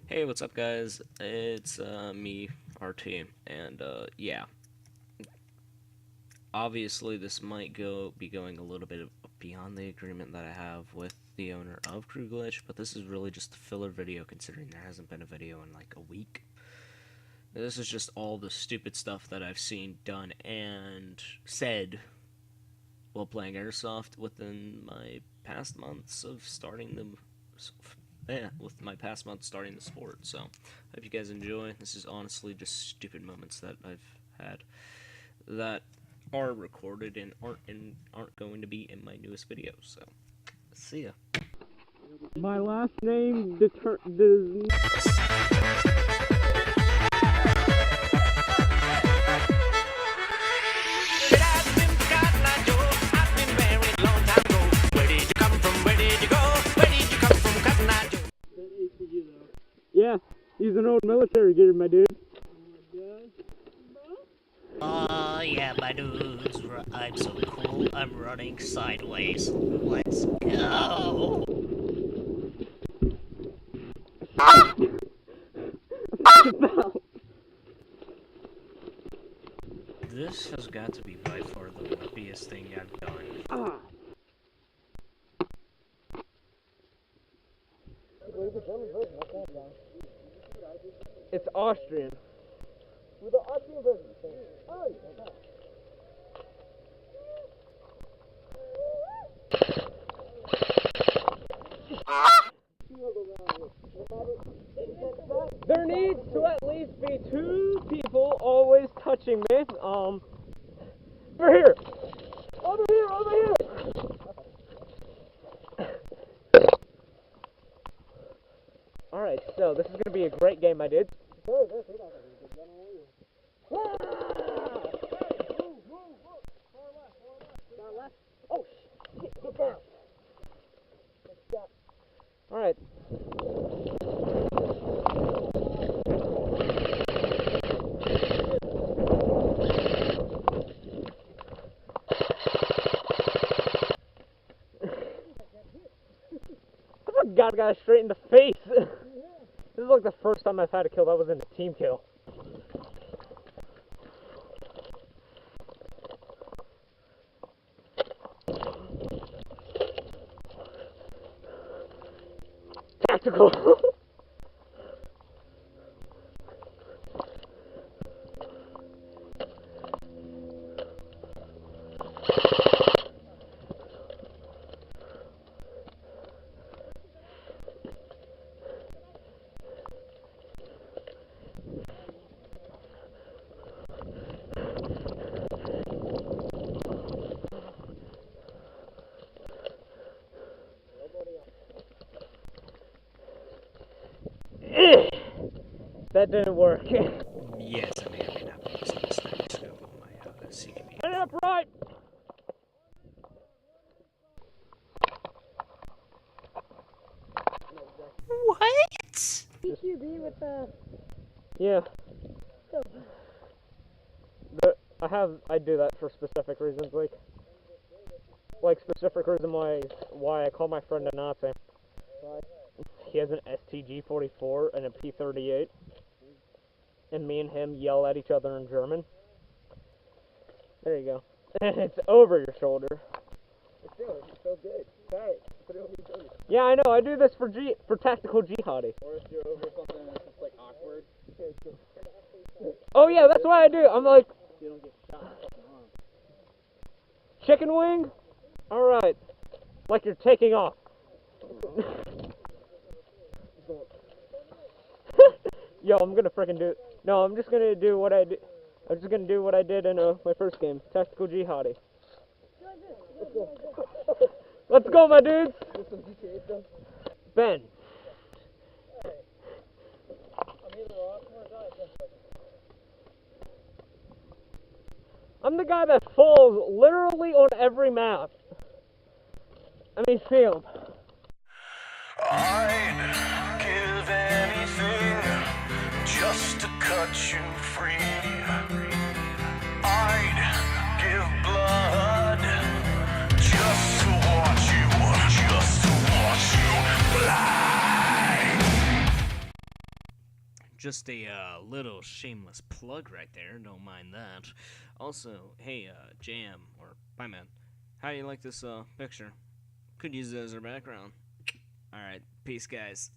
Hey, what's up guys? It's me, RT, and yeah. Obviously this might be going a little bit beyond the agreement that I have with the owner of HIZZLES, but this is really just a filler video considering there hasn't been a video in like a week. This is just all the stupid stuff that I've seen done and said while playing Airsoft within my past months of starting the sport. So, hope you guys enjoy. This is honestly just stupid moments that I've had that are recorded and aren't going to be in my newest video. So, see ya. My last name Yeah, he's an old military gear, my dude. Oh yeah, my dudes, I'm so cool, I'm running sideways. Let's go! This has got to be by far the whippiest thing I've done. It's Austrian. With the Austrian version. Oh, okay. There needs to at least be 2 people always touching me. Over here! Over here! Over here! Alright, so this is going to be a great game, my dudes. Oh, shit, get down. Alright. God, I got it straight in the face. This is like the first time I've had a kill that was in a team kill. Tactical. That didn't work. Yes, I may or may not be using this thing to my CDB. Stand up right! What? BTW with the... Yeah. I do that for specific reasons, like specific reason why I call my friend a Nazi. He has an STG-44 and a P-38, and me and him yell at each other in German. There you go. And it's over your shoulder. It's so good. Sorry, put it over your shoulder. Yeah, I know. I do this for tactical jihadi. Or if you're over something that's just like awkward. Oh yeah, that's what I do. I'm like, You don't get shot in the fucking arm. chicken wing? Alright. Like you're taking off. Yo, I'm gonna freaking do it. No, I'm just gonna do what I did. I'm just gonna do what I did in my first game, tactical jihadi. Let's go, my dudes. Ben. I'm the guy that falls literally on every map. I mean, field. I'd give anything just to cut you free. I'd just a little shameless plug right there. Don't mind that. Also, hey, Jam or Pieman, how do you like this picture? Could use it as our background. All right, peace, guys.